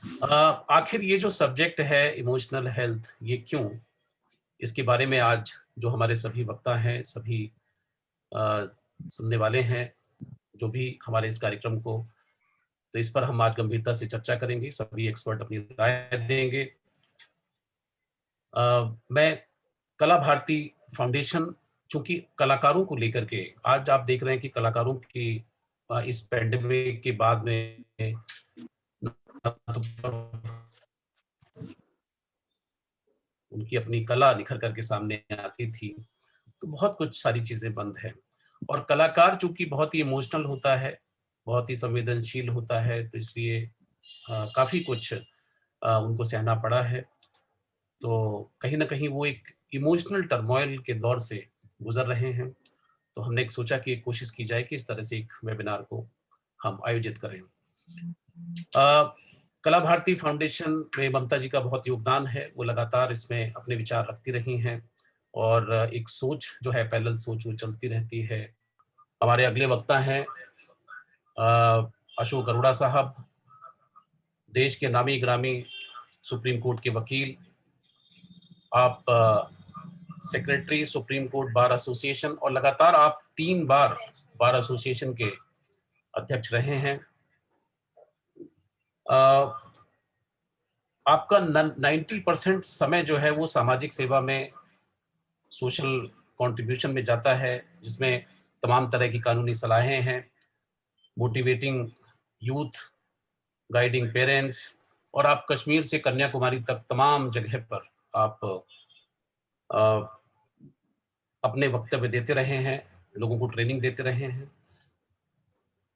आखिर ये जो सब्जेक्ट है इमोशनल हेल्थ, ये क्यों? इसके बारे में आज जो हमारे सभी वक्ता हैं, सभी अ, सुनने वाले हैं, जो भी हमारे इस कार्यक्रम को, तो इस पर हम आज गंभीरता से चर्चा करेंगे, सभी एक्सपर्ट अपनी राय देंगे। मैं कला भारती फाउंडेशन, चूँकि कलाकारों को लेकर के आज आप देख रहे हैं कि कलाकारों की इस पैंडेमिक के बाद में उनकी अपनी कला निखर कर के सामने आती थी, तो बहुत कुछ सारी चीज़ें बंद हैं। और कलाकार चूँकि बहुत ही इमोशनल होता है, बहुत ही संवेदनशील होता है, तो इसलिए काफ़ी कुछ उनको सहना पड़ा है। तो कहीं न कहीं वो एक इमोशनल टर्मॉइल के दौर से गुज़र रहे हैं। तो हमने एक सोचा कि एक कोशिश की जाए कि इस तरह से एक वेबिनार को हम आयोजित करें। कला भारती फाउंडेशन में ममता जी का बहुत योगदान है, वो लगातार इसमें अपने विचार रखती रही हैं और एक सोच जो है पैरेलल सोच वो चलती रहती है। हमारे अगले वक्ता हैं अशोक अरोड़ा साहब, देश के नामी-गिरामी सुप्रीम कोर्ट के वकील। आप secretary supreme court bar association और लगातार आप 3 बार बार एसोसिएशन के अध्यक्ष रहे हैं। अ, आपका 90% समय जो है वो सामाजिक सेवा में, सोशल कंट्रीब्यूशन में जाता है, जिसमें तमाम तरह की कानूनी सलाहें हैं, मोटिवेटिंग यूथ, गाइडिंग पेरेंट्स, और आप कश्मीर से कन्याकुमारी तक तमाम जगह पर आप अ, अपने वक्तव्य देते रहे हैं, लोगों को ट्रेनिंग देते रहे हैं।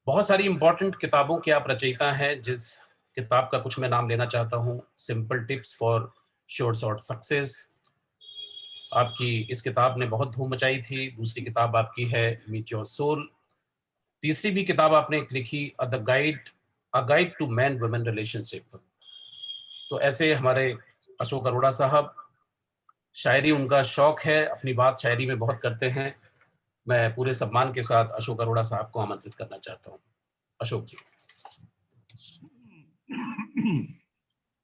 बहुत सारी इम्पोर्टेंट किताबों के आप रचयिता हैं, जिस किताब का कुछ मैं नाम लेना चाहता हूँ, simple tips for sure short success. आपकी इस किताब ने बहुत धूम मचाई थी। दूसरी किताब आपकी है मीट योर सोल। तीसरी भी किताब आपने एक लिखी, a guide to man woman relationship. तो ऐसे हमारे अशोक अरोड़ा साहब, शायरी उनका शौक है, अपनी बात शायरी में बहुत करते हैं। मैं पूरे सम्मान के साथ अशोक अरोड़ा साहब को आमंत्रित करना चाहता हूँ। अशोक जी।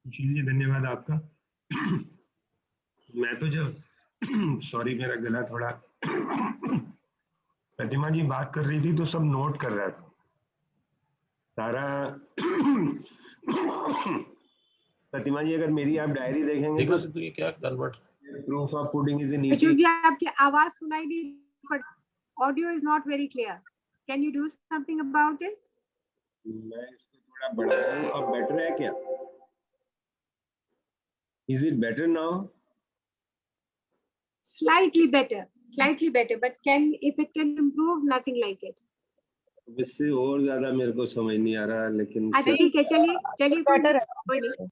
जी धन्यवाद आपका। मैं तो जब सॉरी मेरा गला थोड़ा प्रतिमा जी बात कर रही थी तो सब नोट कर रहा था सारा। प्रतिमा जी अगर मेरी आप डायरी देखेंगे तो सिद्धू, ये क्या convert proof of pudding is in Ashok ji आपकी आवाज सुनाई नहीं, audio is not very clear, can you do something about it? मैं इसको थोड़ा बढ़ाऊं, अब बेटर है क्या? Is it better now? Slightly better, but if it can improve, nothing like it. इससे और ज्यादा मेरे को समझ नहीं आ रहा, लेकिन अच्छा ठीक है, चलिए कोई नहीं।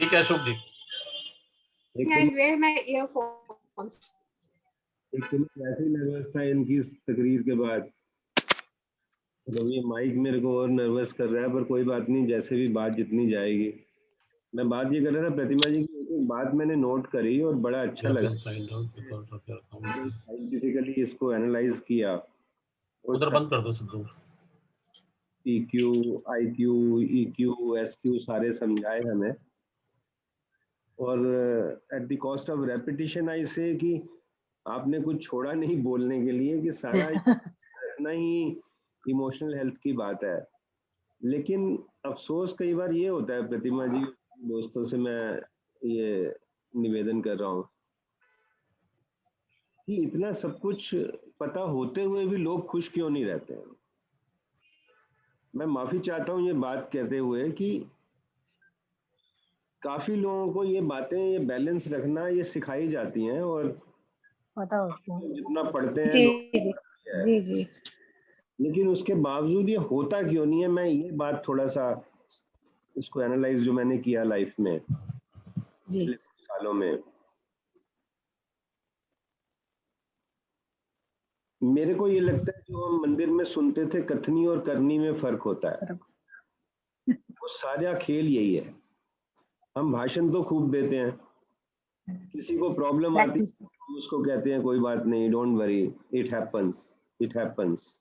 ठीक है अशोक जी। Wear my earphones. एक तो मैं वैसे ही नर्वस था इनकी इस तकरीर के बाद, तो ये माइक मेरे को और नर्वस कर रहा है, पर कोई बात नहीं, जैसे भी बात जितनी जाएगी। मैं बात ये कर रहा था प्रतिमा जी की, एक बात मैंने नोट करी और बड़ा अच्छा लगा। साइंटिफिकली इसको एनालाइज किया, उधर बंद कर दो Sidhu. EQ, IQ, EQ, SQ सारे समझाए हमें, और at the cost of repetition I say कि आपने कुछ छोड़ा नहीं बोलने के लिए, कि सारा इतना ही इमोशनल हेल्थ की बात है। लेकिन अफसोस कई बार ये होता है प्रतिमा जी, दोस्तों से मैं ये निवेदन कर रहा हूँ कि इतना सब कुछ पता होते हुए भी लोग खुश क्यों नहीं रहते हैं। मैं माफी चाहता हूँ ये बात कहते हुए कि काफी लोगों को ये बातें, ये बैलेंस रखना ये सिखाई जाती हैं, और पता हो जितना पढ़ते हैं जी जी, लेकिन उसके बावजूद ये होता क्यों नहीं है। मैं ये बात थोड़ा सा इसको एनालाइज जो मैंने किया लाइफ में पिछले सालों में, मेरे को ये लगता है जो हम मंदिर में सुनते थे कथनी और करनी में फर्क होता है। वो सारा खेल यही है। हम भाषण तो खूब देते हैं, किसी को प्रॉब्लम आती है हम उसको कहते हैं कोई बात नहीं, डोंट वरी, इट हैपेंस।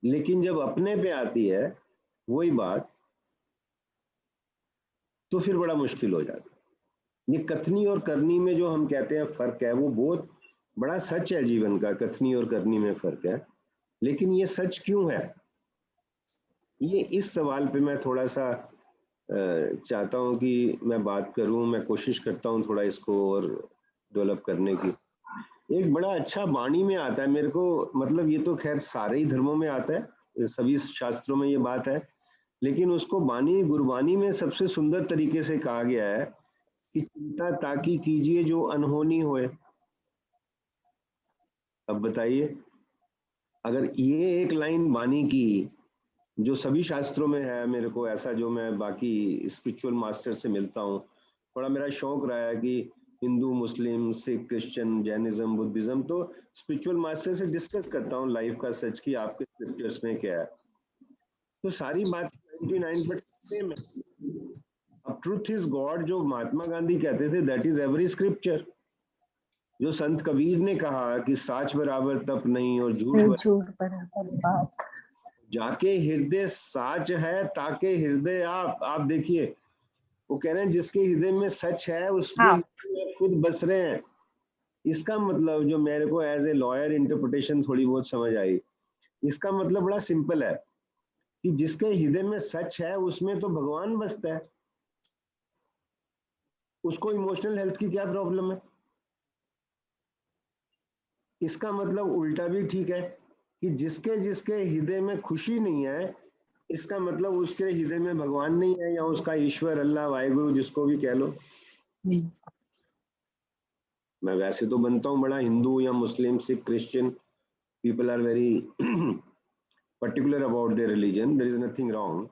लेकिन जब अपने पे आती है वही बात, तो फिर बड़ा मुश्किल हो जाता है। ये कथनी और करनी में जो हम कहते हैं फर्क है, वो बहुत बड़ा सच है जीवन का, कथनी और करनी में फर्क है। लेकिन ये सच क्यों है, ये इस सवाल पे मैं थोड़ा सा चाहता हूं कि मैं बात करूं, मैं कोशिश करता हूं थोड़ा इसको और डेवलप करने की। एक बड़ा अच्छा वाणी में आता है मेरे को, मतलब ये तो खैर सारे ही धर्मों में आता है, सभी शास्त्रों में ये बात है, लेकिन उसको वाणी गुरबानी में सबसे सुंदर तरीके से कहा गया है कि चिंता ताकि कीजिए जो अनहोनी होए। अब बताइए, अगर ये एक लाइन वाणी की जो सभी शास्त्रों में है, मेरे को ऐसा जो मैं बाकी स्पिरिचुअल मास्टर से मिलता हूँ, थोड़ा मेरा शौक रहा है कि हिंदू, मुस्लिम, सिख, क्रिश्चियन, जैनिज्म, बुद्धिज्म, तो स्पिरिचुअल मास्टर से डिस्कस करता हूँ लाइफ का सच की आपके स्क्रिप्चर्स में क्या है, तो सारी बात 99% सेम है। अब ट्रूथ इज गॉड जो महात्मा गांधी कहते थे, दैट इज एवरी स्क्रिप्चर। जो संत कबीर ने कहा कि साच बराबर तप नहीं और झूठ झूठ बराबर बात। जाके हृदय साच है ताके हृदय आप देखिए, वो कह रहे हैं जिसके हृदय में सच है उसके हाँ। हृदय में खुद बस रहे हैं। इसका मतलब जो मेरे को एज ए लॉयर इंटरप्रिटेशन थोड़ी बहुत समझ आई, इसका मतलब बड़ा सिंपल है कि जिसके हृदय में सच है उसमें तो भगवान बसता है, उसको इमोशनल हेल्थ की क्या प्रॉब्लम है। इसका मतलब उल्टा भी ठीक है कि जिसके जिसके हृदय में खुशी नहीं है, इसका मतलब उसके हृदय में भगवान नहीं है, या उसका ईश्वर, अल्लाह, वाहिगुरु, जिसको भी कह लो। मैं वैसे तो बनता हूँ बड़ा हिंदू या Muslim, Sikh, Christian, people are very particular about their religion, there is nothing wrong,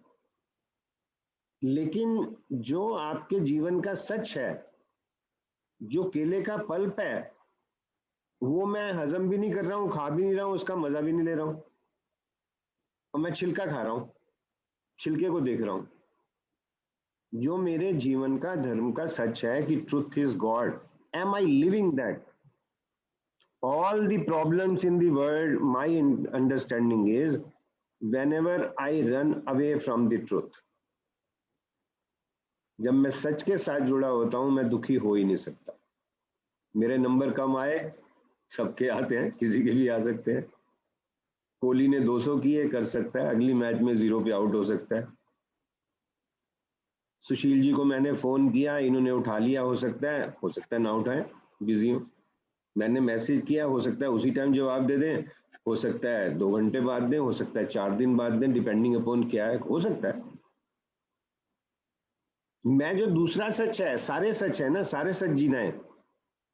लेकिन जो आपके जीवन का सच है, जो केले का पल्प है, वो मैं हजम भी नहीं कर रहा हूँ, खा भी नहीं रहा हूँ, उसका मजा भी नहीं ले रहा हूँ, और मैं छिलका खा रहा हूँ, छिलके को देख रहा हूँ। जो मेरे जीवन का धर्म का सच है कि truth is God, am I living that? All the problems in the world, my understanding is, whenever I run away from the truth, जब मैं सच के साथ जुड़ा होता हूं, मैं दुखी हो ही नहीं सकता। मेरे नंबर कम आए, सबके आते हैं, किसी के भी आ सकते हैं। कोहली ने 200 किए, कर सकता है, अगली मैच में 0 पे आउट हो सकता है। सुशील जी को मैंने फोन किया, इन्होंने उठा लिया, हो सकता है ना उठाए, बिजी हूं। मैंने मैसेज किया, हो सकता है उसी टाइम जवाब दे दें, हो सकता है 2 घंटे बाद दें, हो सकता है 4 दिन बाद दें, डिपेंडिंग अपॉन क्या है, हो सकता है। मैं जो दूसरा सच है, सारे सच है ना, सारे सच जीना है।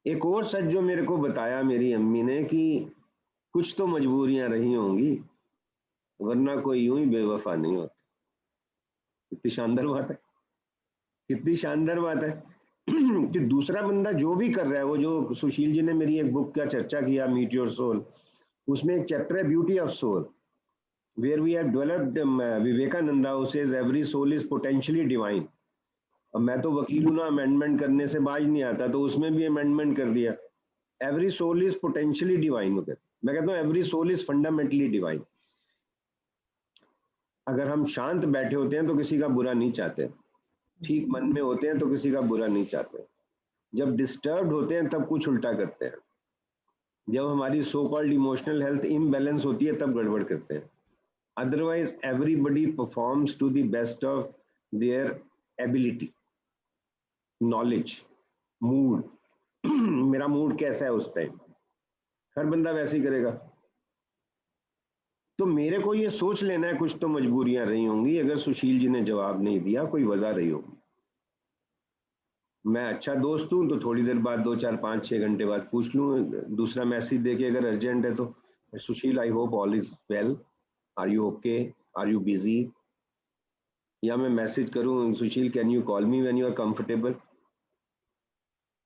एक और सच जो मेरे को बताया मेरी अम्मी ने कि कुछ तो मजबूरियां रही होंगी, वरना कोई यूं ही बेवफा नहीं होता। कितनी शानदार बात है, कितनी शानदार बात है कि दूसरा बंदा जो भी कर रहा है, वो जो सुशील जी ने मेरी एक बुक का चर्चा किया, मीट योर सोल, उसमें एक चैप्टर है beauty of soul, where we have developed, Vivekananda who says every soul is potentially divine. अब मैं तो वकील हूं ना, अमेंडमेंट करने से बाज नहीं आता, तो उसमें भी अमेंडमेंट कर दिया, every soul is potentially divine. मैं कहता हूं every soul is fundamentally divine. अगर हम शांत बैठे होते हैं तो किसी का बुरा नहीं चाहते, ठीक मन में होते हैं तो किसी का बुरा नहीं चाहते, जब डिस्टर्ब्ड होते हैं तब कुछ उल्टा करते हैं, जब हमारी so called emotional health imbalance होती है तब गड़बड़ करते हैं। Otherwise everybody performs to the best of their ability, knowledge, mood मेरा मूड कैसा है उस टाइम, हर बंदा वैसे ही करेगा। तो मेरे को ये सोच लेना है, कुछ तो मजबूरियां रही होंगी, अगर सुशील जी ने जवाब नहीं दिया कोई वजह रही होगी। मैं अच्छा दोस्त हूं तो थोड़ी देर बाद, 2 4 5 6 घंटे बाद पूछ लूं, दूसरा मैसेज देके अगर अर्जेंट है तो, Sushil I hope all is well, are you okay, are you busy, या मैं मैसेज करूं, Sushil can you call me when you are comfortable.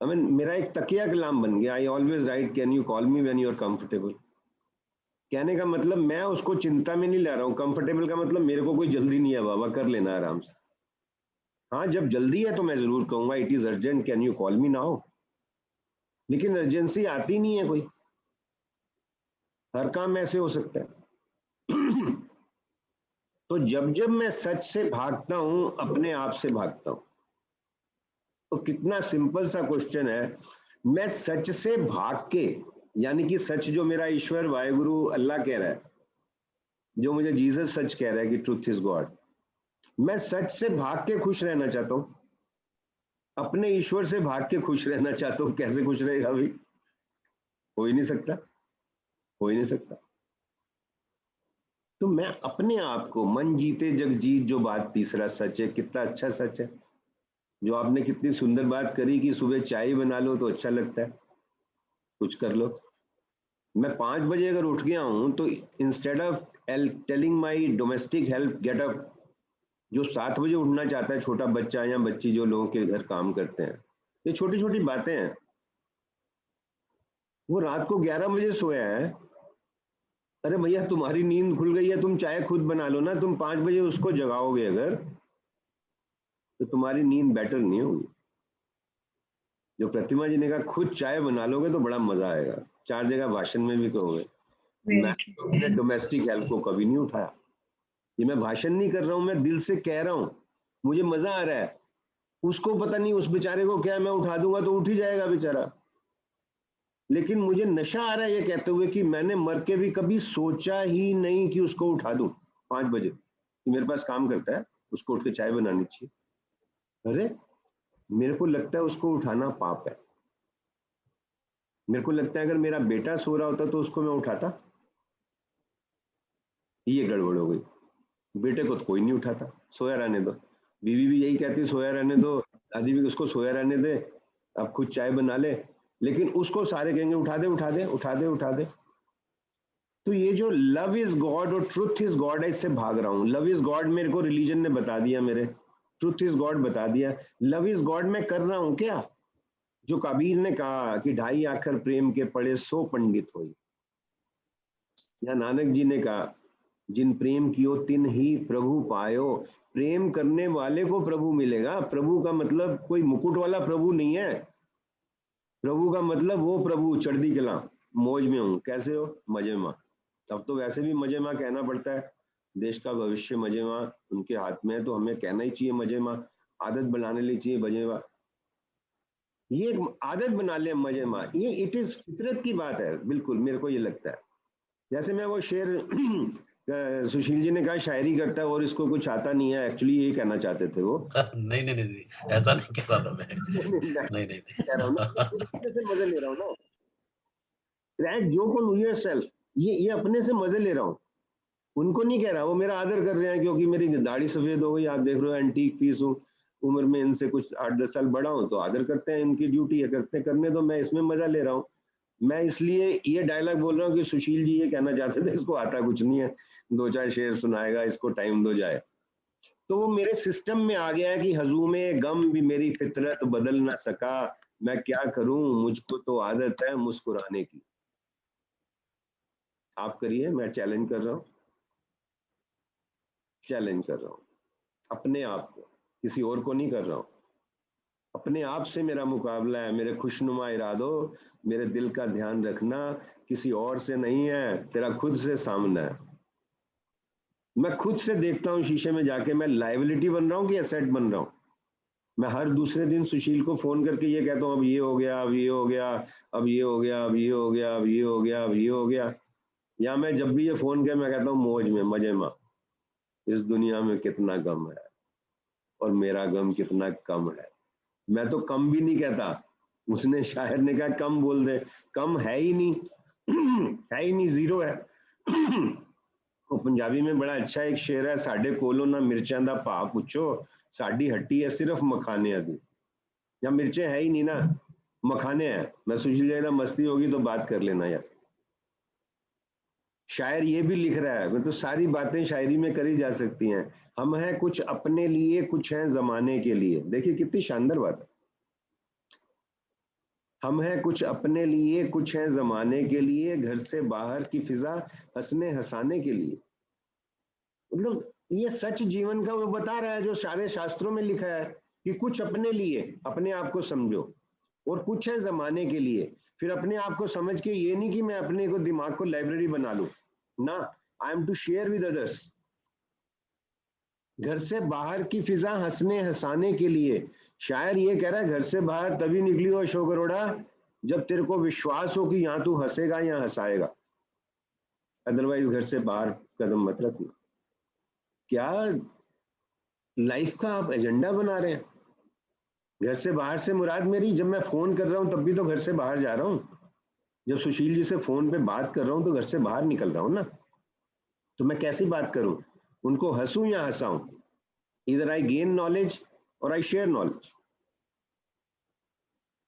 I mean मेरा एक तकिया कलाम बन गया, I always write can you call me when you are comfortable. कहने का मतलब मैं उसको चिंता में नहीं ला रहा हूँ, कंफर्टेबल का मतलब मेरे को कोई जल्दी नहीं है बाबा, कर लेना आराम से। हाँ जब जल्दी है तो मैं जरूर कहूंगा it is urgent, can you call me now, लेकिन अर्जेंसी आती नहीं है कोई, हर काम ऐसे हो सकता है तो जब जब मैं सच से भागता हूं, अपने आप से भागता हूं। तो कितना सिंपल सा क्वेश्चन है, मैं सच से भाग के, यानी कि सच जो मेरा ईश्वर वाहिगुरु अल्लाह कह रहा है, जो मुझे जीसस सच कह रहा है कि ट्रुथ इज गॉड, मैं सच से भाग के खुश रहना चाहता हूं, अपने ईश्वर से भाग के खुश रहना चाहता हूं। कैसे खुश रहेगा भाई? हो ही नहीं सकता, हो ही नहीं सकता। तो मैं अपने आप को, मन जीते जग जीत जो बात तीसरा सच है, कितना अच्छा सच है। जो आपने कितनी सुंदर बात करी कि सुबह चाय बना लो तो अच्छा लगता है, कुछ कर लो। मैं 5 बजे अगर उठ गया हूं तो instead of telling my domestic help get up, जो 7 बजे उठना चाहता है छोटा बच्चा या बच्ची जो लोगों के घर काम करते हैं, ये छोटी छोटी बातें हैं। वो रात को 11 बजे सोया है, अरे भैया तुम्हारी नींद खुल गई है, तुम चाय खुद बना लो ना। तुम 5 बजे उसको जगाओगे अगर, तो तुम्हारी नींद बेटर नहीं होगी। जो प्रतिमा जी ने कहा खुद चाय बना लोगे तो बड़ा मजा आएगा, 4 जगह भाषण में भी कहोगे। मैं अपने डोमेस्टिक हेल्प को कभी नहीं उठाया। ये मैं भाषण नहीं कर रहा हूं, मैं दिल से कह रहा हूं, मुझे मजा आ रहा है। उसको पता नहीं, उस बेचारे को क्या, मैं उठा दूंगा तो उठ ही जाएगा बेचारा, लेकिन मुझे नशा आ रहा है ये कहते हुए कि मैंने मर के भी कभी सोचा ही नहीं कि उसको उठा दूं 5 बजे, कि मेरे पास काम करता है, उसको उठ के चाय बनानी चाहिए। अरे मेरे को लगता है उसको उठाना पाप है। मेरे को लगता है अगर मेरा बेटा सो रहा होता तो उसको मैं उठाता। ये गड़बड़ हो गई। बेटे को तो कोई नहीं उठाता, सोया रहने दो। बीवी भी यही कहती सोया रहने दो, दादी भी उसको सोया रहने दे, अब खुद चाय बना ले, लेकिन उसको सारे कहेंगे उठा दे उठा दे उठा दे उठा दे। तो ये जो लव इज गॉड और ट्रुथ इज गॉड है, इससे भाग रहा हूं। लव इज गॉड मेरे को रिलीजन ने बता दिया, मेरे ट्रुथ इज गॉड बता दिया। लव इज गॉड मैं कर रहा हूं क्या? जो कबीर ने कहा कि 2.5 आखर प्रेम के पढ़े 100 पंडित होई, या नानक जी ने कहा जिन प्रेम कियो तिन ही प्रभु पायो। प्रेम करने वाले को प्रभु मिलेगा। प्रभु का मतलब कोई मुकुट वाला प्रभु नहीं है। प्रभु का मतलब वो प्रभु चढ़दी कला, मौज में हूं। कैसे हो? मजे में। अब तो वैसे भी मजे में कहना पड़ता है, देश का भविष्य मजे में उनके हाथ में है, तो हमें कहना ही चाहिए मजे में, आदत बनाने ली चाहिए मजे में। ये आदत बना ले मजे में, ये इट इज फितरत की बात है। बिल्कुल मेरे को ये लगता है। जैसे मैं वो शेर सुशील जी ने कहा शायरी करता है और इसको कुछ आता नहीं है, एक्चुअली ये कहना चाहते थे वो। नहीं नहीं नहीं, ऐसा नहीं कह रहा था मैं। नहीं नहीं कह रहा हूँ ना, अपने से मजे ले रहा हूँ ना। क्रैक जोक ऑन योरसेल्फ, ये अपने से मजे ले रहा हूँ, उनको नहीं कह रहा। वो मेरा आदर कर रहे हैं क्योंकि मेरी दाढ़ी सफेद हो गई, आप देख रहे हो एंटीक पीस हूँ, उम्र में इनसे कुछ 8-10 साल बड़ा हूँ, तो आदर करते हैं, इनकी ड्यूटी है, करने दो, मैं इसमें मजा ले रहा हूँ। मैं इसलिए ये डायलॉग बोल रहा हूँ कि सुशील जी ये कहना चाहते थे इसको आता कुछ नहीं है, 2-4 शेर सुनाएगा, इसको टाइम दो जाए। तो वो मेरे सिस्टम में आ गया है कि हजूमे गम भी मेरी फितरत बदल ना सका, मैं क्या करूं, मुझको तो आदत है मुस्कुराने की। आप करिए, मैं चैलेंज कर रहा हूं, चैलेंज कर रहा हूं अपने आप को, किसी और को नहीं कर रहा हूं। अपने आप से मेरा मुकाबला है। मेरे खुशनुमा इरादों, मेरे दिल का ध्यान रखना, किसी और से नहीं है, तेरा खुद से सामना है। मैं खुद से देखता हूं शीशे में जाके, मैं लायबिलिटी बन रहा हूं कि एसेट बन रहा हूं। मैं हर दूसरे दिन सुशील को फोन करके ये कहता हूं अब ये हो गया, अब ये हो गया, अब ये हो गया, अब ये हो गया, अब ये हो गया, अब ये हो गया। या मैं जब भी ये फोन किया मैं कहता हूँ मौज में, मजे में। इस दुनिया में कितना गम है और मेरा गम कितना कम है। मैं तो कम भी नहीं कहता, उसने शायर ने कहा कम बोल दे, कम है ही नहीं है ही नहीं, जीरो है। वो पंजाबी में बड़ा अच्छा एक शेर है, साडे कोलों ना मिर्चां दा भाव पुछो, साडी हट्टी है सिर्फ मखाने दी। या मिर्चें है ही नहीं ना, मखाने हैं। मैं सुशील जी मस्ती होगी तो बात कर लेना यार। शायर ये भी लिख रहा है, तो सारी बातें शायरी में करी जा सकती हैं। हम हैं कुछ अपने लिए, कुछ हैं जमाने के लिए। देखिए कितनी शानदार बात है। हम हैं कुछ अपने लिए, कुछ हैं जमाने के लिए, घर से बाहर की फिजा हंसने हंसाने के लिए। मतलब ये सच जीवन का वो बता रहा है जो सारे शास्त्रों में लिखा है कि कुछ अपने लिए, अपने आप को समझो, और कुछ है जमाने के लिए। फिर अपने आप को समझ के ये नहीं कि मैं अपने को दिमाग को लाइब्रेरी बना लूं ना, I am to share with others. घर से बाहर की फिजा हंसने हंसाने के लिए, शायर ये कह रहा है घर से बाहर तभी निकली हो अशोक अरोड़ा जब तेरे को विश्वास हो कि यहाँ तू हंसेगा या हंसाएगा, अदरवाइज घर से बाहर कदम मत रखना। क्या लाइफ का आप एजेंडा बना रहे हैं? घर से बाहर से मुराद मेरी, जब मैं फोन कर रहा हूं तब भी तो घर से बाहर जा रहा हूं, जब सुशील जी से फोन पे बात कर रहा हूं तो घर से बाहर निकल रहा हूं ना। तो मैं कैसी बात करूं, उनको हंसूं या हंसाऊं? इधर आई गेन नॉलेज और आई शेयर नॉलेज।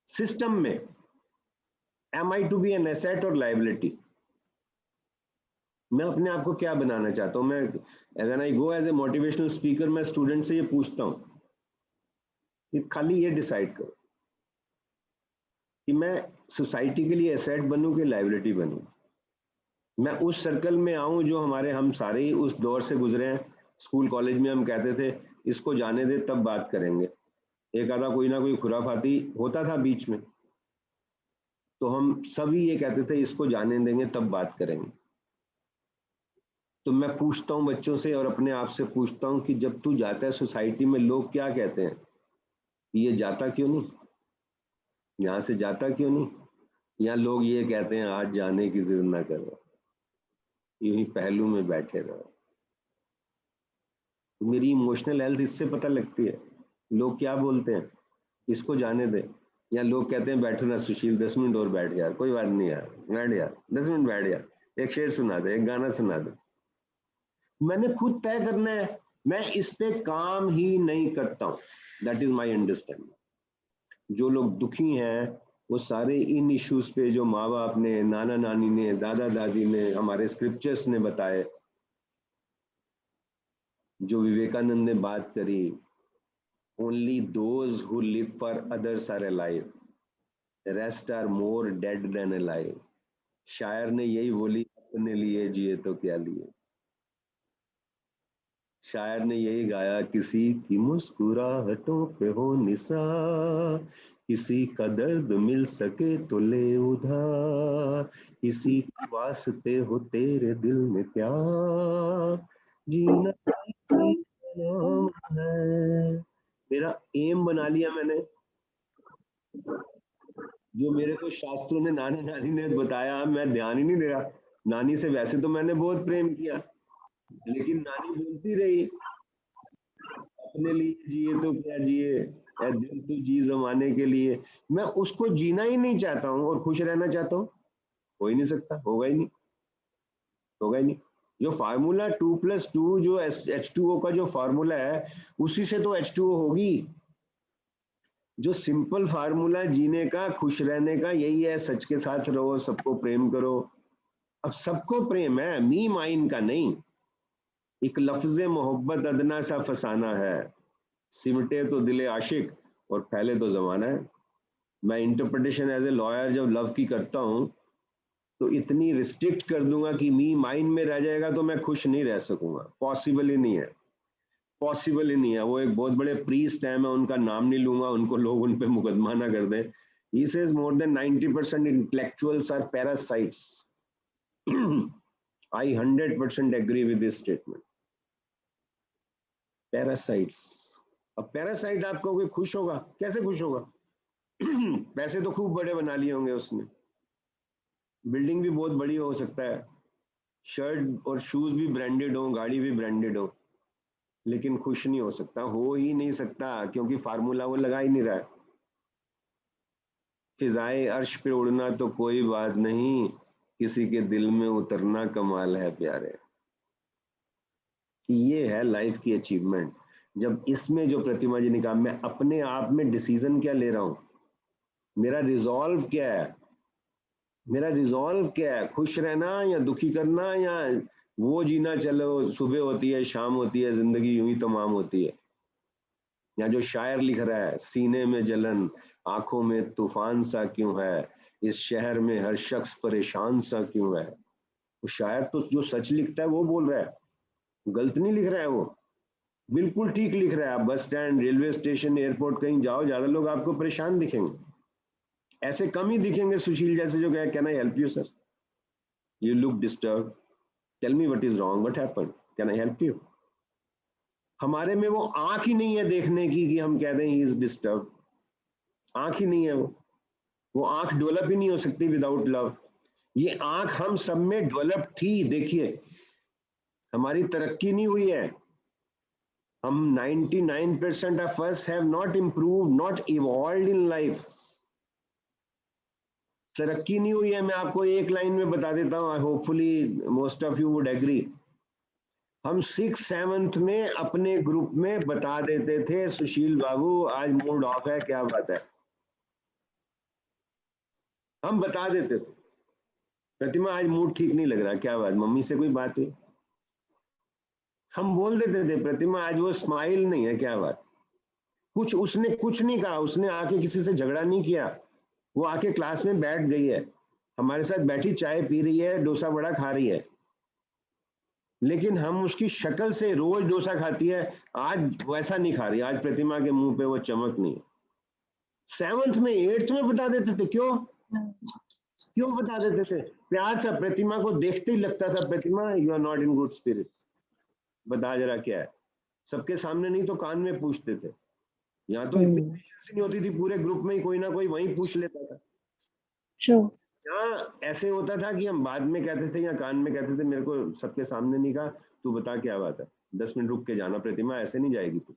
सिस्टम में am I to be an asset और लाइबिलिटी? मैं अपने आप को क्या बनाना चाहता हूं? मैं when I go as a motivational speaker, मैं स्टूडेंट से ये पूछता हूं कि खाली ये डिसाइड करो कि मैं सोसाइटी के लिए एसेट बनूं कि लाइबिलिटी बनूं। मैं उस सर्कल में आऊं जो हमारे, हम सारे ही उस दौर से गुजरे हैं। स्कूल कॉलेज में हम कहते थे इसको जाने दे तब बात करेंगे, एक आधा कोई ना कोई खुराफाती होता था बीच में, तो हम सभी ये कहते थे इसको जाने देंगे तब बात करेंगे। तो मैं पूछता हूँ बच्चों से और अपने आप से पूछता हूँ कि जब तू जाता है सोसाइटी में, लोग क्या कहते हैं? ये जाता क्यों नहीं, यहाँ से जाता क्यों नहीं? या लोग ये कहते हैं आज जाने की जिद ना करो, यूं ही पहलू में बैठे रहो। मेरी इमोशनल हेल्थ इससे पता लगती है। लोग क्या बोलते हैं, इसको जाने दे, या लोग कहते हैं बैठो ना सुशील 10 मिनट और बैठ यार, कोई बात नहीं यार, बैठ यार 10 मिनट बैठ यार, एक शेर सुना दे, एक गाना सुना दे। मैंने खुद तय करना है, मैं इस पे काम ही नहीं करता हूं। That is my understanding. जो लोग दुखी हैं वो सारे इन इश्यूज पे जो माँ बाप ने, नाना नानी ने, दादा दादी ने, हमारे स्क्रिप्चर्स ने बताए, जो विवेकानंद ने बात करी, only those who live for others are alive, rest are more dead than alive. शायर ने यही बोली, अपने लिए जिए तो क्या लिए। शायर ने यही गाया, किसी की मुस्कुराहटों पे हो निसार, किसी का दर्द मिल सके तो ले उधार, किसी के वास्ते हो तेरे दिल में प्यार, जीना इसी का नाम है। मेरा एम बना लिया मैंने, जो मेरे को शास्त्रों ने, नानी नानी ने बताया, मैं ध्यान ही नहीं दे रहा। नानी से वैसे तो मैंने बहुत प्रेम किया, लेकिन नानी बोलती रही अपने लिए जिए तो क्या जिए, ए दिल तू जी जमाने के लिए। मैं उसको जीना ही नहीं चाहता हूँ और खुश रहना चाहता हूँ। हो ही नहीं सकता, होगा ही नहीं, होगा ही नहीं। जो फार्मूला 2+2 जो H2O का जो फार्मूला है, उसी से तो H2O होगी। जो सिंपल फार्मूला जीने का, खुश रहने का, यही है, सच के साथ रहो, सबको प्रेम करो। अब सबको प्रेम है, मी माइन का नहीं। एक लफ्ज़े मोहब्बत अदना सा फसाना है, सिमटे तो दिले आशिक और फैले तो जमाना है। मैं इंटरप्रिटेशन एज ए लॉयर जब लव की करता हूं तो इतनी रिस्ट्रिक्ट कर दूंगा कि मी माइंड में रह जाएगा तो मैं खुश नहीं रह सकूंगा। पॉसिबल ही नहीं है, पॉसिबल ही नहीं है। वो एक बहुत बड़े प्रीस्ट हैं, मैं उनका नाम नहीं लूंगा, उनको लोग उन पे मुकदमा ना कर दें। He says more than 90% intellectuals are parasites. I 100% agree with this statement. Parasites. अब पैरासाइट आप कहोगे खुश होगा, कैसे खुश होगा? पैसे तो खूब बड़े बना लिए होंगे उसने, बिल्डिंग भी बहुत बड़ी हो सकता है, शर्ट और शूज भी ब्रांडेड हो, गाड़ी भी ब्रांडेड हो, लेकिन खुश नहीं हो सकता, हो ही नहीं सकता, क्योंकि फार्मूला वो लगा ही नहीं रहा है। फिजाए अर्श पे उड़ना तो कोई बात नहीं, किसी के दिल में उतरना कमाल है प्यारे। ये है लाइफ की अचीवमेंट। जब इसमें जो प्रतिमा जी ने कहा, मैं अपने आप में डिसीजन क्या ले रहा हूं, मेरा रिजॉल्व क्या है, मेरा रिजॉल्व क्या है, खुश रहना या दुखी करना, या वो जीना चलो, सुबह होती है शाम होती है, जिंदगी यूं ही तमाम होती है। या जो शायर लिख रहा है, सीने में जलन आंखों में तूफान सा क्यों है, इस शहर में हर शख्स परेशान सा क्यों है। वो शायर तो जो सच लिखता है वो बोल रहा है, गलत नहीं लिख रहा है, वो बिल्कुल ठीक लिख रहा है। आप bus stand, railway station, airport कहीं जाओ, ज्यादा लोग आपको परेशान दिखेंगे, ऐसे कम ही दिखेंगे सुशील जैसे जो कहे, can I help you sir, you look disturb, tell me what is wrong, what happened, can I help you. हमारे में वो आंख ही नहीं है देखने की कि हम कह दें ही इज डिस्टर्ब, आंख ही नहीं है वो आंख डेवलप ही नहीं हो सकती विदाउट लव। ये आंख हम सब में डेवलप थी, देखिए हमारी तरक्की नहीं हुई है। हम 99% of us have not improved, not evolved in life. तरक्की नहीं हुई है। मैं आपको एक लाइन में बता देता हूँ, hopefully most of you would agree. हम 6th-7th में अपने ग्रुप में बता देते थे सुशील बाबू आज मूड ऑफ है, क्या बात है, हम बता देते थे। प्रतिमा आज मूड ठीक नहीं लग रहा, क्या बात, मम्मी से कोई बात हुई, हम बोल देते थे। प्रतिमा आज वो स्माइल नहीं है, क्या बात, कुछ उसने कुछ नहीं कहा, उसने आके किसी से झगड़ा नहीं किया, वो आके क्लास में बैठ गई है, हमारे साथ बैठी चाय पी रही है, डोसा बड़ा खा रही है, लेकिन हम उसकी शक्ल से, रोज डोसा खाती है, आज वैसा नहीं खा रही, आज प्रतिमा के मुंह पे वो चमक नहीं है। 7th में 8th में बता देते थे, क्यों बता देते थे? प्यार था, प्रतिमा को देखते ही लगता था Pratima you are not in good spirit, बता जरा क्या है। सबके सामने नहीं तो कान में पूछते थे, यहाँ तो इतनी पेशेंस नहीं होती थी, पूरे ग्रुप में ही कोई ना कोई वहीं पूछ लेता था। यहाँ ऐसे होता था कि हम बाद में कहते थे या कान में कहते थे, मेरे को सबके सामने नहीं कहा, तू बता क्या बात है, 10 मिनट रुक के जाना प्रतिमा, ऐसे नहीं जाएगी तू,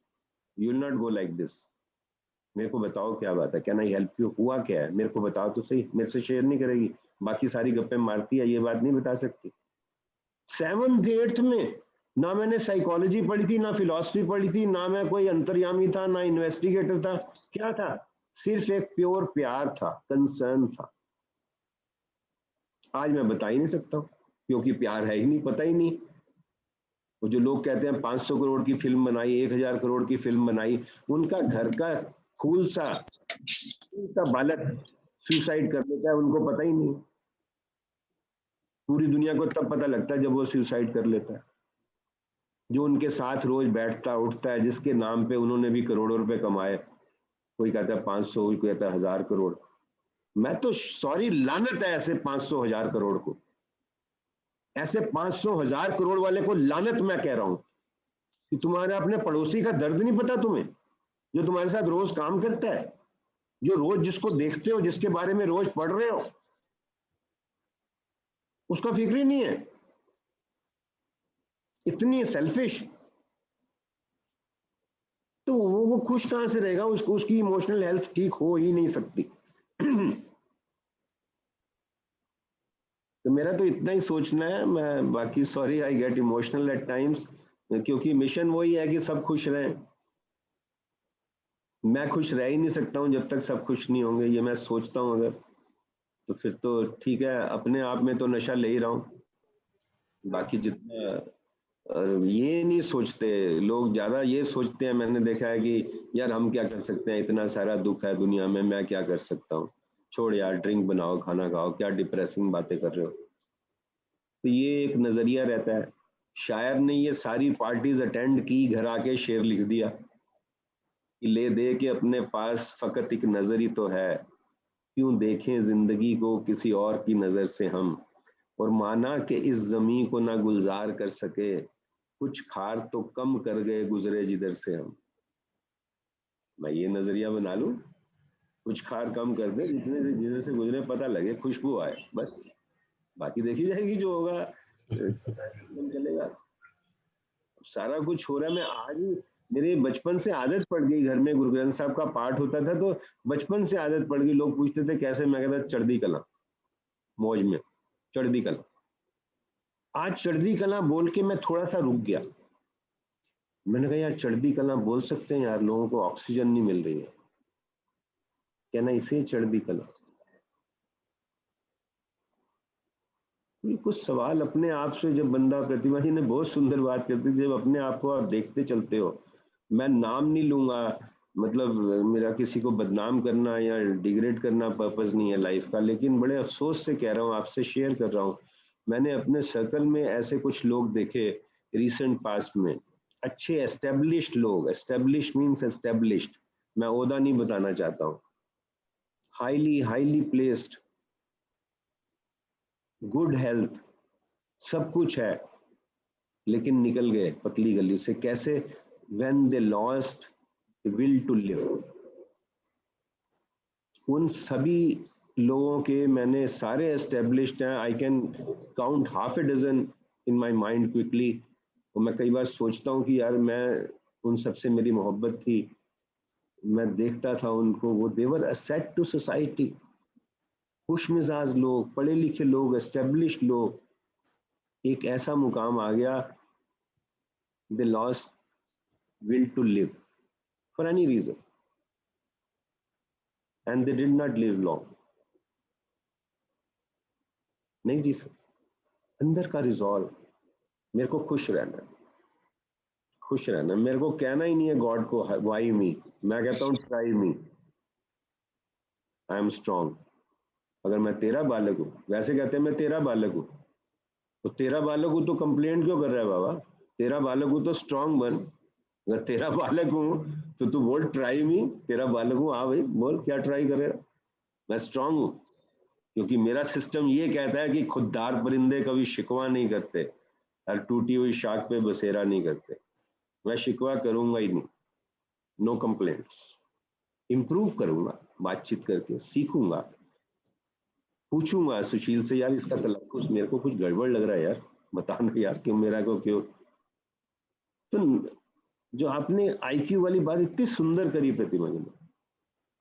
you will not go like this, मेरे को बताओ क्या बात है, कैन आई हेल्प यू, हुआ क्या है, मेरे को बताओ तो सही। मेरे से शेयर नहीं करेगी, बाकी सारी गप्पे मारती है, ये बात नहीं बता सकती। 7th 8th में ना मैंने साइकोलॉजी पढ़ी थी, ना फिलॉसफी पढ़ी थी, ना मैं कोई अंतर्यामी था, ना इन्वेस्टिगेटर था, क्या था, सिर्फ एक प्योर प्यार था, कंसर्न था। आज मैं बता ही नहीं सकता हूँ, क्योंकि प्यार है ही नहीं, पता ही नहीं। वो जो लोग कहते हैं 500 करोड़ की फिल्म बनाई, 1000 करोड़ की फिल्म बनाई, उनका घर का फूल सा बालक सुसाइड कर लेता है, उनको पता ही नहीं। पूरी दुनिया को तब पता लगता है जब वो सुसाइड कर लेता है। जो उनके साथ रोज बैठता उठता है, जिसके नाम पे उन्होंने भी करोड़ों रुपए कमाए, कोई कहता है 500, कोई कहता है 1000 करोड़। मैं तो सॉरी, लानत है ऐसे 500 1000 करोड़ को, ऐसे 500 1000 करोड़ वाले को लानत मैं कह रहा हूं कि तुम्हारे अपने पड़ोसी का दर्द नहीं पता तुम्हें, जो तुम्हारे साथ रोज काम करता है, जो रोज जिसको देखते हो, जिसके बारे में रोज पढ़ रहे हो, उसका फिक्र ही नहीं है। इतनी सेल्फिश, तो वो खुश कहां से रहेगा, उसको उसकी इमोशनल हेल्थ ठीक हो ही नहीं सकती। तो मेरा तो इतना ही सोचना है, मैं बाकी sorry I get emotional at times, क्योंकि मिशन वही है कि सब खुश रहें। मैं खुश रह ही नहीं सकता हूं जब तक सब खुश नहीं होंगे, ये मैं सोचता हूं। अगर तो फिर तो ठीक है, अपने आप में तो नशा ले ही रहा हूं, बाकी जितना ये नहीं सोचते लोग, ज्यादा ये सोचते हैं, मैंने देखा है कि यार हम क्या कर सकते हैं, इतना सारा दुख है दुनिया में, मैं क्या कर सकता हूँ, छोड़ यार, ड्रिंक बनाओ, खाना खाओ, क्या डिप्रेसिंग बातें कर रहे हो। तो ये एक नजरिया रहता है। शायर ने ये सारी पार्टीज अटेंड की, घर आके शेर लिख दिया कि ले दे के अपने पास फकत एक नजर ही तो है, क्यों देखें जिंदगी को किसी और की नजर से हम, और माना कि इस जमी को ना गुलजार कर सके, कुछ खार तो कम कर गए गुजरे जिधर से हम। मैं ये नजरिया बना लूं, कुछ खार कम कर दे, जितने से जिधर से गुजरे पता लगे, खुशबू आए, बस बाकी देखी जाएगी, जो होगा चलेगा। सारा कुछ हो रहा है। मैं आज ही, मेरे बचपन से आदत पड़ गई, घर में गुरु ग्रंथ साहब का पाठ होता था तो बचपन से आदत पड़ गई। लोग पूछते थे कैसे, मैं कहता चढ़दी कला, मौज में चढ़दी कला। आज चढ़दी कला बोल के मैं थोड़ा सा रुक गया, मैंने कहा यार चढ़दी कला बोल सकते हैं यार, लोगों को ऑक्सीजन नहीं मिल रही है, कहना इसे चढ़दी कला। ये कुछ सवाल अपने आप से, जब बंदा, प्रतिमा जी ने बहुत सुंदर बात करती, जब अपने आप को आप देखते चलते हो, मैं नाम नहीं लूंगा, मतलब मेरा किसी को बदनाम करना या डिग्रेड करना पर्पस नहीं है लाइफ का, लेकिन बड़े अफसोस से कह रहा हूँ, आपसे शेयर कर रहा हूँ, मैंने अपने सर्कल में ऐसे कुछ लोग देखे रिसेंट पास्ट में, अच्छे एस्टेब्लिश्ड लोग, एस्टेब्लिश मीन्स एस्टेब्लिश्ड, मैं ओहदा नहीं बताना चाहता हूँ, हाईली प्लेस्ड, गुड हेल्थ, सब कुछ है, लेकिन निकल गए पतली गली से। कैसे? when they lost the will to live. उन सभी लोगों के मैंने सारे एस्टेब्लिश्ड हैं, I can count half a dozen in my mind quickly. और मैं कई बार सोचता हूँ कि यार मैं उन सबसे मेरी मोहब्बत थी, मैं देखता था उनको, वो देवर असेट टू सोसाइटी, खुश मिजाज लोग, पढ़े लिखे लोग, एस्टेब्लिश्ड लोग। एक ऐसा मुकाम आ गया, they lost will to live for any reason and they did not live long. नहीं जी सर, अंदर का रिजॉल्व, मेरे को खुश रहना, खुश रहना। मेरे को कहना ही नहीं है गॉड को वाई मी, मैं कहता हूँ try me, I am strong. अगर मैं तेरा बालक हूँ, वैसे कहते हैं मैं तेरा बालक हूँ, तो तेरा बालक हूँ तो कंप्लेंट क्यों कर रहा है बाबा? तेरा बालक हूँ तो स्ट्रॉन्ग बन। अगर तेरा बालक हूँ तो तू बोल ट्राई मी, तेरा बालक हूँ, हाँ भाई बोल क्या ट्राई करेगा, मैं स्ट्रांग हूँ। क्योंकि मेरा सिस्टम ये कहता है कि खुददार परिंदे कभी शिकवा नहीं करते, हर टूटी हुई शाख पे बसेरा नहीं करते। मैं शिकवा करूंगा ही नहीं, नो कंप्लेंट्स, इंप्रूव करूंगा, बातचीत करके सीखूंगा, पूछूंगा सुशील से, यार इसका तलक्कुस मेरे को कुछ गड़बड़ लग रहा है यार, बताना यार क्यों, मेरा को क्यों। तो जो आपने आईक्यू वाली बात इतनी सुंदर करी प्रतिमा जी ने,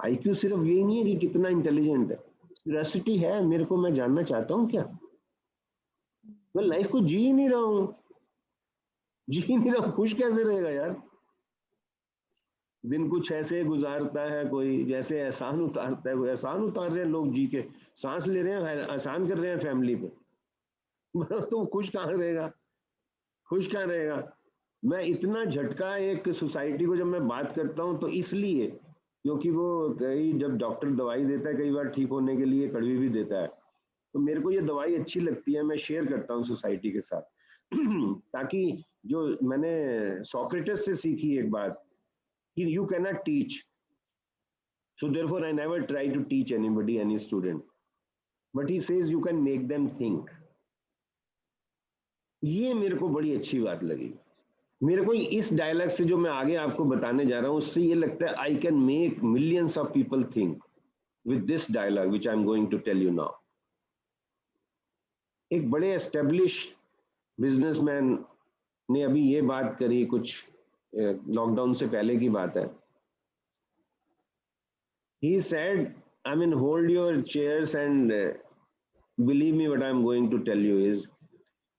आईक्यू सिर्फ यही नहीं है कि कितना इंटेलिजेंट है, क्यूरियोसिटी है, मेरे को मैं जानना चाहता हूँ क्या, मैं लाइफ को जी ही नहीं रहा हूँ, जी ही नहीं रहा हूँ, खुश कैसे रहेगा यार। दिन कुछ ऐसे गुजारता है कोई, जैसे एहसान उतारता है कोई, एहसान उतार रहे हैं लोग जी के, सांस ले रहे हैं, एहसान कर रहे हैं फैमिली पे तो खुश कहाँ रहेगा, खुश कहाँ रहेगा। मैं इतना झटका एक सोसाइटी को जब मैं बात करता हूँ तो इसलिए क्योंकि वो कई जब डॉक्टर दवाई देता है कई बार ठीक होने के लिए कड़वी भी देता है, तो मेरे को ये दवाई अच्छी लगती है, मैं शेयर करता हूँ सोसाइटी के साथ ताकि जो मैंने सोक्रेटिस से सीखी एक बात कि you can not teach, so therefore I never try to teach anybody, any student, but he says you can make them think. ये मेरे को बड़ी अच्छी बात लगी। मेरे को इस डायलॉग से जो मैं आगे आपको बताने जा रहा हूं उससे ये लगता है I can make millions of people think with this dialogue which I am going to tell you now. एक बड़े एस्टेब्लिश बिजनेसमैन ने अभी ये बात करी, कुछ लॉकडाउन से पहले की बात है। He said, I mean, hold your chairs and believe me what I'm going to tell you is,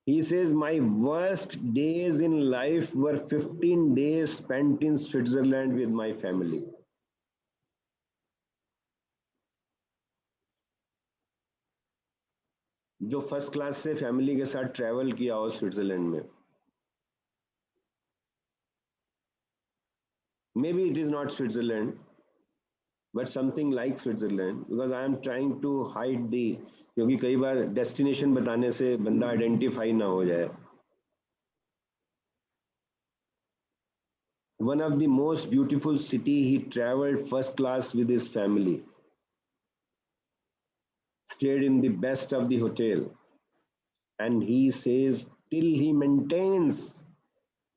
he says, my worst days in life were 15 days spent in Switzerland with my family. जो first class से family के साथ travel किया हो Switzerland में, maybe it is not Switzerland, but something like Switzerland, because I am trying to hide the, क्योंकि कई बार destination बताने से बंदा आइडेंटिफाई ना हो जाए। One of the most beautiful city, he traveled first class with his family, stayed in the best of the hotel, and he says till he maintains,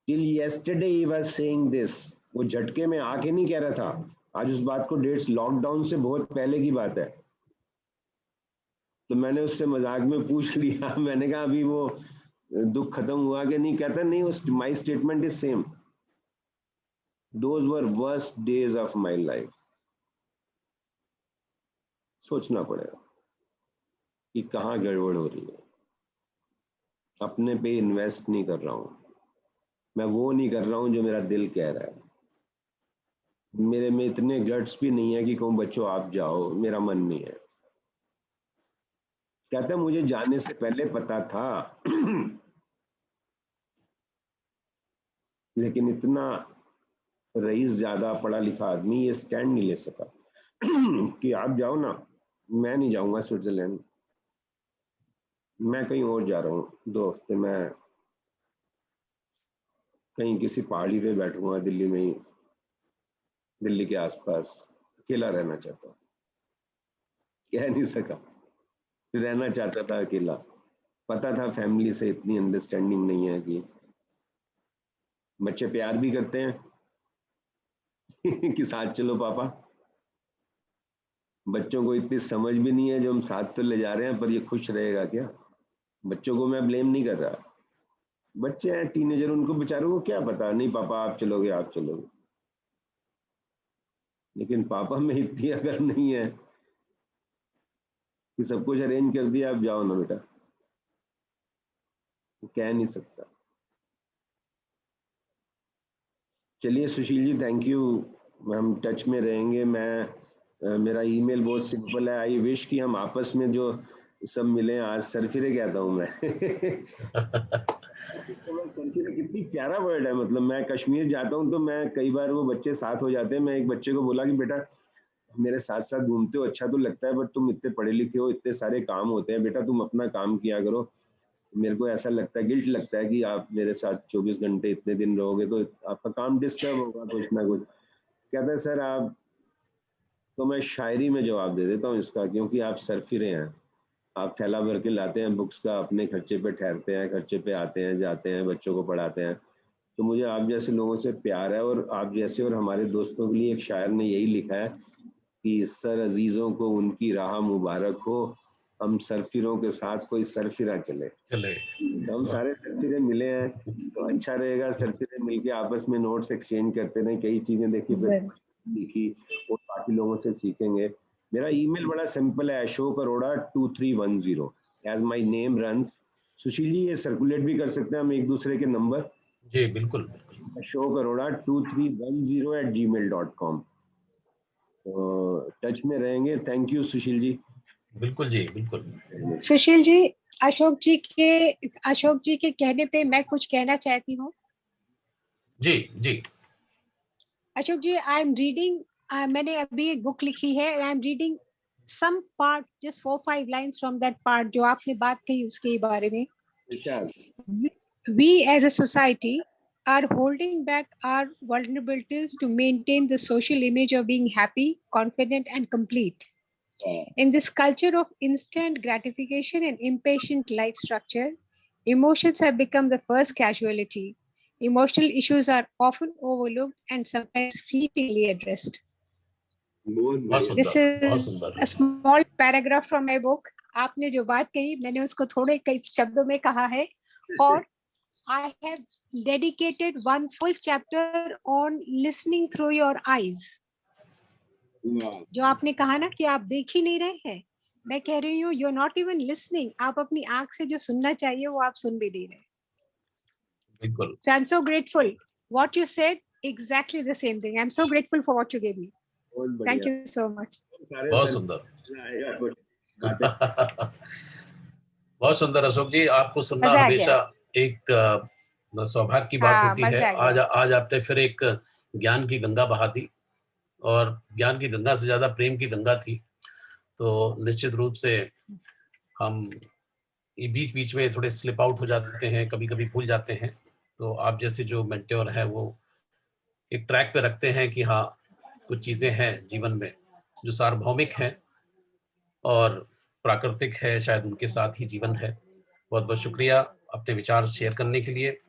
till yesterday he was saying this, वो झटके में आके नहीं कह रहा था, आज उस बात को डेट्स लॉकडाउन से बहुत पहले की बात है। तो मैंने उससे मजाक में पूछ लिया, मैंने कहा अभी वो दुख खत्म हुआ कि नहीं, कहता नहीं, my statement is same, those were worst days of my life. सोचना पड़ेगा कि कहाँ गड़बड़ हो रही है, अपने पे इन्वेस्ट नहीं कर रहा हूं, मैं वो नहीं कर रहा हूं जो मेरा दिल कह रहा है, मेरे में इतने गट्स भी नहीं है कि कहूं बच्चों आप जाओ, मेरा मन नहीं है। कहता मुझे जाने से पहले पता था लेकिन इतना रईस ज्यादा पढ़ा लिखा आदमी ये स्टैंड नहीं ले सका कि आप जाओ ना, मैं नहीं जाऊंगा स्विट्जरलैंड, मैं कहीं और जा रहा हूँ, 2 हफ्ते मैं कहीं किसी पहाड़ी पे बैठूंगा दिल्ली में ही, दिल्ली के आसपास अकेला रहना चाहता हूँ। कह नहीं सका, रहना चाहता था अकेला, पता था फैमिली से इतनी अंडरस्टैंडिंग नहीं है कि बच्चे प्यार भी करते हैं कि साथ चलो पापा। बच्चों को इतनी समझ भी नहीं है, जो हम साथ तो ले जा रहे हैं पर ये खुश रहेगा क्या। बच्चों को मैं ब्लेम नहीं कर रहा, बच्चे हैं टीनेजर, उनको बेचारों को क्या पता, नहीं पापा आप चलोगे आप चलोगे। लेकिन पापा में इतनी अगर नहीं है कि सब कुछ अरेंज कर दिया, आप जाओ ना बेटा, कह नहीं सकता। चलिए सुशील जी, थैंक यू, हम टच में रहेंगे। मेरा ईमेल बहुत सिंपल है, आई विश कि हम आपस में जो सब मिले आज। सरफिरे कहता हूँ मैं तो सरफिरे कितनी प्यारा वर्ड है, मतलब मैं कश्मीर जाता हूँ तो मैं कई बार वो बच्चे साथ हो जाते हैं। मैं एक बच्चे को बोला कि बेटा मेरे साथ साथ घूमते हो, अच्छा तो लगता है, बट तुम इतने पढ़े लिखे हो, इतने सारे काम होते हैं, बेटा तुम अपना काम किया करो। मेरे को ऐसा लगता है, गिल्ट लगता है कि आप मेरे साथ 24 घंटे इतने दिन रहोगे तो आपका काम डिस्टर्ब होगा कुछ ना कुछ। कहता है सर आप, तो मैं शायरी में जवाब दे देता हूँ इसका, क्योंकि आप सरफिरे हैं, आप थैला भर के लाते हैं बुक्स का, अपने खर्चे पे ठहरते हैं, खर्चे पे आते हैं जाते हैं, बच्चों को पढ़ाते हैं। तो मुझे आप जैसे लोगों से प्यार है, और आप जैसे और हमारे दोस्तों के लिए एक शायर ने यही लिखा है कि सर अजीजों को उनकी राह मुबारक हो, हम सरफिरों के साथ कोई सरफिरा चले। तो हम सारे सरफिरे मिले हैं तो अच्छा रहेगा, सरफिरे मिलके आपस में नोट्स एक्सचेंज करते रहे, कई चीजें देखी सीखी और बाकी लोगों से सीखेंगे। मेरा ईमेल बड़ा सिंपल है, Ashok Arora 2310 as my name runs. Sushil ji ये सर्कुलेट भी कर सकते हैं हम एक दूसरे के नंबर। जी बिल्कुल बिल्कुल। अशोक अरोड़ा 2310@gmail.com। तो टच में रहेंगे। Thank you Sushil ji. बिल्कुल जी बिल्कुल। सुशील जी, अशोक जी के कहने पे मैं कुछ कहना चाहती हूँ। जी जी। Ashok ji, I am reading, मैंने अभी एक बुक लिखी है, I am reading some part, just 4-5 lines from that part जो आपने बात कही उसके बारे में। We as a society are holding back our vulnerabilities to maintain the social image of being happy, confident, and complete. In this culture of instant gratification and impatient life structure, emotions have become the first casualty. Emotional issues are often overlooked and sometimes fleetingly addressed. This is a small paragraph from my book. आपने जो बात कही मैंने उसको थोड़े कई शब्दों में कहा है, और I have dedicated one full chapter on listening through your eyes. जो आपने कहा ना कि आप देख ही नहीं रहे हैं, मैं कह रही हूँ you're not even listening. आप अपनी आंख से जो सुनना चाहिए वो आप सुन भी नहीं रहे। बिल्कुल। So I'm so grateful. What you said, exactly the same thing. I'm so grateful for what you gave me. Thank you so much. बहुत सुंदर बहुत सुंदर अशोक जी, आपको सुनना हमेशा एक सौभाग्य की बात होती है। आज आपने फिर एक ज्ञान की गंगा बहा दी, और ज्ञान की गंगा से ज्यादा प्रेम की गंगा थी। तो निश्चित रूप से हम बीच बीच में थोड़े स्लिप आउट हो जाते हैं, कभी कभी भूल जाते हैं। तो आप जैसे जो मेंटोर है वो एक ट्रैक पे रखते हैं कि हाँ कुछ चीजें हैं जीवन में जो सार्वभौमिक हैं और प्राकृतिक है, शायद उनके साथ ही जीवन है। बहुत बहुत शुक्रिया अपने विचार शेयर करने के लिए।